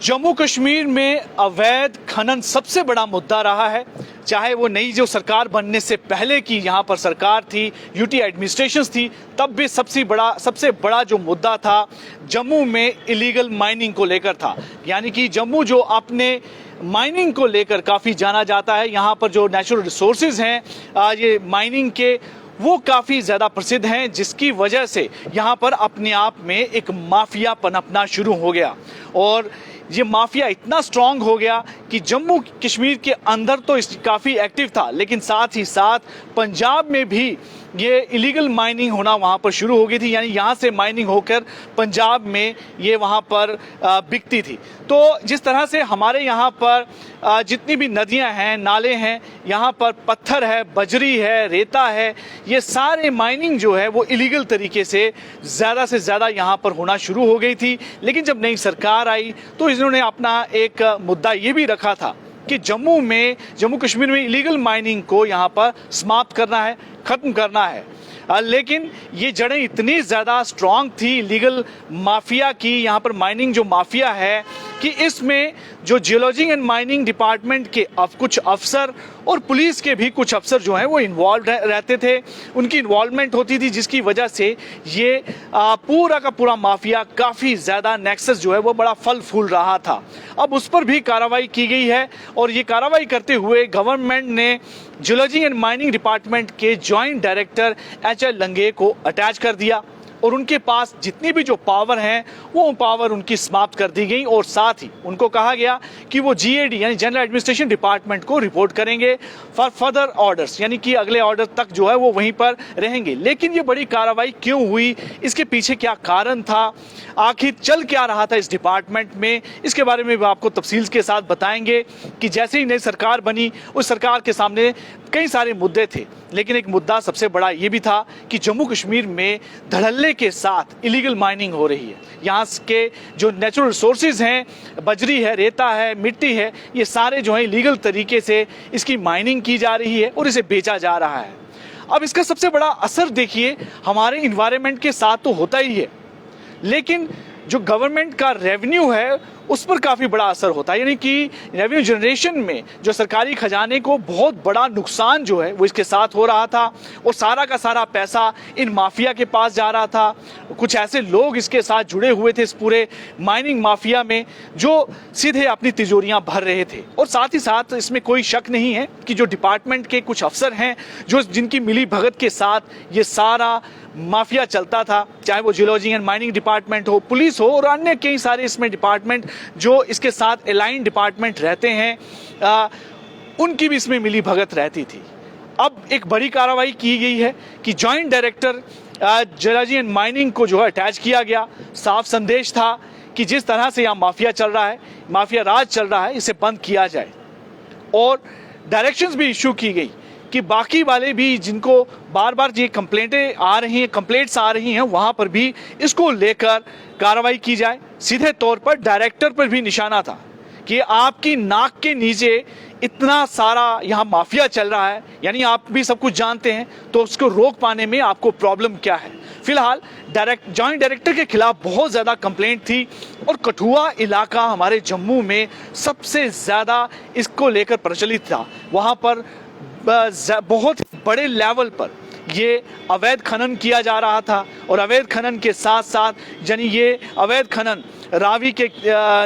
जम्मू कश्मीर में अवैध खनन सबसे बड़ा मुद्दा रहा है। चाहे वो नई जो सरकार बनने से पहले की यहाँ पर सरकार थी, यूटी एडमिनिस्ट्रेशंस थी, तब भी सबसे बड़ा जो मुद्दा था जम्मू में इलीगल माइनिंग को लेकर था। यानी कि जम्मू जो अपने माइनिंग को लेकर काफ़ी जाना जाता है, यहाँ पर जो नेचुरल रिसोर्सेज हैं ये माइनिंग के वो काफ़ी ज़्यादा प्रसिद्ध हैं, जिसकी वजह से यहाँ पर अपने आप में एक माफिया पनपना शुरू हो गया। और ये माफिया इतना स्ट्रांग हो गया कि जम्मू कश्मीर के अंदर तो काफ़ी एक्टिव था, लेकिन साथ ही साथ पंजाब में भी ये इलीगल माइनिंग होना वहाँ पर शुरू हो गई थी। यानी यहाँ से माइनिंग होकर पंजाब में ये वहाँ पर बिकती थी। तो जिस तरह से हमारे यहाँ पर जितनी भी नदियाँ हैं, नाले हैं, यहाँ पर पत्थर है, बजरी है, रेता है, ये सारे माइनिंग जो है वो इलीगल तरीके से ज़्यादा यहाँ पर होना शुरू हो गई थी। लेकिन जब नई सरकार आई तो इन्होंने अपना एक मुद्दा ये भी रखा था कि जम्मू कश्मीर में इलीगल माइनिंग को यहाँ पर समाप्त करना है, ख़त्म करना है। लेकिन ये जड़ें इतनी ज़्यादा स्ट्रांग थी लीगल माफिया की, यहाँ पर माइनिंग जो माफिया है, कि इसमें जो जियोलॉजी एंड माइनिंग डिपार्टमेंट के कुछ अफसर और पुलिस के भी कुछ अफसर जो हैं वो इन्वॉल्व रहते थे, उनकी इन्वॉल्वमेंट होती थी, जिसकी वजह से ये पूरा का पूरा माफिया काफ़ी ज़्यादा नेक्सस जो है वो बड़ा फल फूल रहा था। अब उस पर भी कार्रवाई की गई है और ये कार्रवाई करते हुए गवर्नमेंट ने जियोलॉजी एंड माइनिंग डिपार्टमेंट के जॉइंट डायरेक्टर एच एल लंगे को अटैच कर दिया और उनके पास जितनी भी जो पावर हैं वो पावर उनकी समाप्त कर दी गई। और साथ ही उनको कहा गया कि वो जीएडी यानी जनरल एडमिनिस्ट्रेशन डिपार्टमेंट को रिपोर्ट करेंगे फॉर फर्दर ऑर्डर्स, यानी कि अगले ऑर्डर तक जो है वो वहीं पर रहेंगे। लेकिन ये बड़ी कार्रवाई क्यों हुई, इसके पीछे क्या कारण था, आखिर चल क्या रहा था इस डिपार्टमेंट में, इसके बारे में भी आपको तफसील के साथ बताएंगे। कि जैसे ही नई सरकार बनी उस सरकार के सामने कई सारे मुद्दे थे, लेकिन एक मुद्दा सबसे बड़ा ये भी था कि जम्मू कश्मीर में धड़ल्ले के साथ इलीगल माइनिंग हो रही है। यहाँ के जो नेचुरल रिसोर्सेज हैं, बजरी है, रेता है, मिट्टी है, ये सारे जो है इलीगल तरीके से इसकी माइनिंग की जा रही है और इसे बेचा जा रहा है। अब इसका सबसे बड़ा असर देखिए हमारे इन्वायरमेंट के साथ तो होता ही है, लेकिन जो गवर्नमेंट का रेवेन्यू है उस पर काफ़ी बड़ा असर होता है। यानी कि रेवेन्यू जनरेशन में जो सरकारी खजाने को बहुत बड़ा नुकसान जो है वो इसके साथ हो रहा था और सारा का सारा पैसा इन माफिया के पास जा रहा था। कुछ ऐसे लोग इसके साथ जुड़े हुए थे इस पूरे माइनिंग माफिया में जो सीधे अपनी तिजोरियां भर रहे थे। और साथ ही साथ इसमें कोई शक नहीं है कि जो डिपार्टमेंट के कुछ अफसर हैं जो जिनकी मिली भगत के साथ ये सारा माफिया चलता था, चाहे वो जियोलॉजी एंड माइनिंग डिपार्टमेंट हो, पुलिस हो और अन्य कई सारे इसमें डिपार्टमेंट जो इसके साथ अलाइन डिपार्टमेंट रहते हैं, उनकी भी इसमें मिली भगत रहती थी। अब एक बड़ी कार्रवाई की गई है कि joint director geology and mining को जो है अटैच किया गया। साफ संदेश था कि जिस तरह से यहाँ माफिया चल रहा है, माफिया राज चल रहा है, इसे बंद किया जाए। और डायरेक्शंस भी इशू की गई कि बाकी वाले भी जिनको बार बार ये कंप्लेंट्स आ रही हैं वहाँ पर भी इसको लेकर कार्रवाई की जाए। सीधे तौर पर डायरेक्टर पर भी निशाना था कि आपकी नाक के नीचे इतना सारा यहाँ माफिया चल रहा है, यानी आप भी सब कुछ जानते हैं, तो उसको रोक पाने में आपको प्रॉब्लम क्या है। फिलहाल जॉइंट डायरेक्टर के खिलाफ बहुत ज़्यादा कंप्लेंट थी और कठुआ इलाका हमारे जम्मू में सबसे ज़्यादा इसको लेकर प्रचलित था। वहाँ पर बहुत बड़े लेवल पर ये अवैध खनन किया जा रहा था और अवैध खनन के साथ साथ यानी ये अवैध खनन रावी के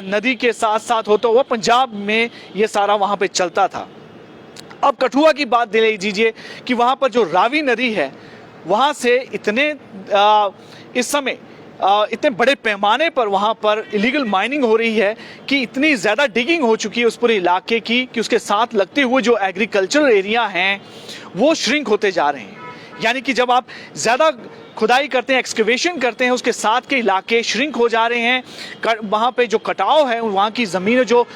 नदी के साथ साथ होता हुआ पंजाब में ये सारा वहाँ पे चलता था। अब कठुआ की बात ले लीजिए कि वहाँ पर जो रावी नदी है वहाँ से इस समय इतने बड़े पैमाने पर वहाँ पर इलीगल माइनिंग हो रही है कि इतनी ज़्यादा डिगिंग हो चुकी है उस पूरे इलाके की कि उसके साथ लगते हुए जो एग्रीकल्चरल एरिया हैं वो श्रिंक होते जा रहे हैं। यानी कि जब आप ज़्यादा खुदाई करते हैं, एक्सकेवेशन करते हैं, उसके साथ के इलाके श्रिंक हो जा रहे हैं। वहाँ पे जो कटाव है, वहाँ की ज़मीनें जो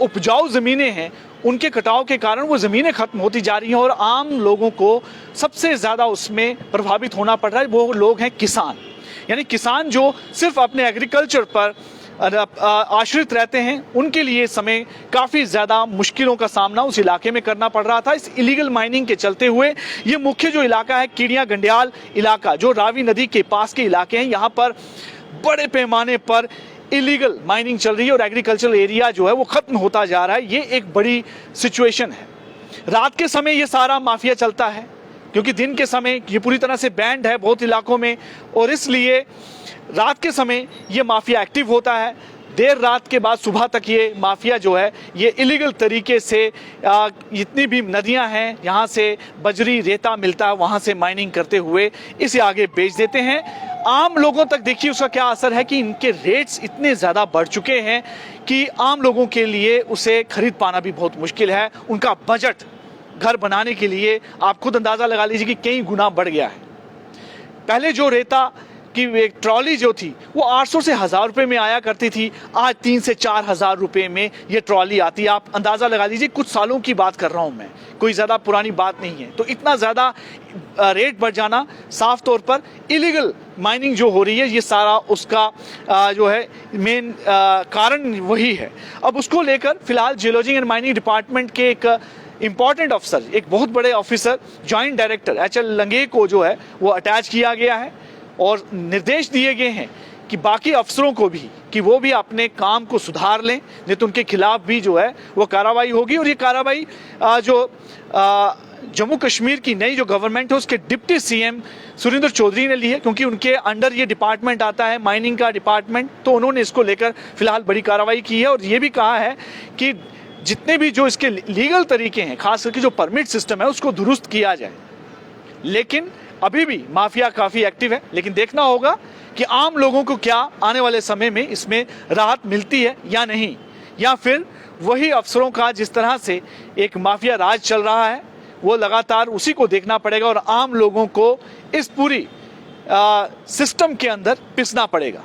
उपजाऊ ज़मीनें हैं उनके कटाव के कारण वो ज़मीनें ख़त्म होती जा रही हैं और आम लोगों को सबसे ज़्यादा उसमें प्रभावित होना पड़ रहा है। वो लोग हैं किसान, यानी किसान जो सिर्फ अपने एग्रीकल्चर पर आश्रित रहते हैं, उनके लिए इस समय काफ़ी ज़्यादा मुश्किलों का सामना उस इलाके में करना पड़ रहा था इस इलीगल माइनिंग के चलते हुए। ये मुख्य जो इलाका है कीड़िया गंडियाल इलाका, जो रावी नदी के पास के इलाके हैं, यहाँ पर बड़े पैमाने पर इलीगल माइनिंग चल रही है और एग्रीकल्चरल एरिया जो है वो खत्म होता जा रहा है। ये एक बड़ी सिचुएशन है। रात के समय ये सारा माफिया चलता है क्योंकि दिन के समय ये पूरी तरह से बैंड है बहुत इलाकों में, और इसलिए रात के समय ये माफिया एक्टिव होता है। देर रात के बाद सुबह तक ये माफिया जो है ये इलीगल तरीके से जितनी भी नदियां हैं यहाँ से बजरी रेता मिलता है वहाँ से माइनिंग करते हुए इसे आगे बेच देते हैं। आम लोगों तक देखिए उसका क्या असर है कि इनके रेट्स इतने ज़्यादा बढ़ चुके हैं कि आम लोगों के लिए उसे खरीद पाना भी बहुत मुश्किल है। उनका बजट घर बनाने के लिए आप खुद अंदाज़ा लगा लीजिए कि कई गुना बढ़ गया है। पहले जो रेता कि एक ट्रॉली जो थी वो 800 से 1000 रुपये में आया करती थी, आज 3 से 4000 रुपये में ये ट्रॉली आती है। आप अंदाज़ा लगा लीजिए, कुछ सालों की बात कर रहा हूँ मैं, कोई ज़्यादा पुरानी बात नहीं है। तो इतना ज़्यादा रेट बढ़ जाना साफ तौर पर इलीगल माइनिंग जो हो रही है ये सारा उसका जो है मेन कारण वही है। अब उसको लेकर फिलहाल जियोलॉजी एंड माइनिंग डिपार्टमेंट के एक इंपॉर्टेंट अफसर, एक बहुत बड़े ऑफिसर जॉइंट डायरेक्टर HL लंगे को जो है वो अटैच किया गया है और निर्देश दिए गए हैं कि बाकी अफसरों को भी कि वो भी अपने काम को सुधार लें, नहीं तो उनके खिलाफ भी जो है वो कार्रवाई होगी। और ये कार्रवाई जो जम्मू कश्मीर की नई जो गवर्नमेंट है उसके डिप्टी CM सुरेंद्र चौधरी ने ली है, क्योंकि उनके अंडर ये डिपार्टमेंट आता है माइनिंग का डिपार्टमेंट, तो उन्होंने इसको लेकर फिलहाल बड़ी कार्रवाई की है और ये भी कहा है कि जितने भी जो इसके लीगल तरीके हैं, खास करके जो परमिट सिस्टम है उसको दुरुस्त किया जाए। लेकिन अभी भी माफिया काफ़ी एक्टिव है, लेकिन देखना होगा कि आम लोगों को क्या आने वाले समय में इसमें राहत मिलती है या नहीं, या फिर वही अफसरों का जिस तरह से एक माफिया राज चल रहा है वो लगातार उसी को देखना पड़ेगा और आम लोगों को इस पूरी सिस्टम के अंदर पिसना पड़ेगा।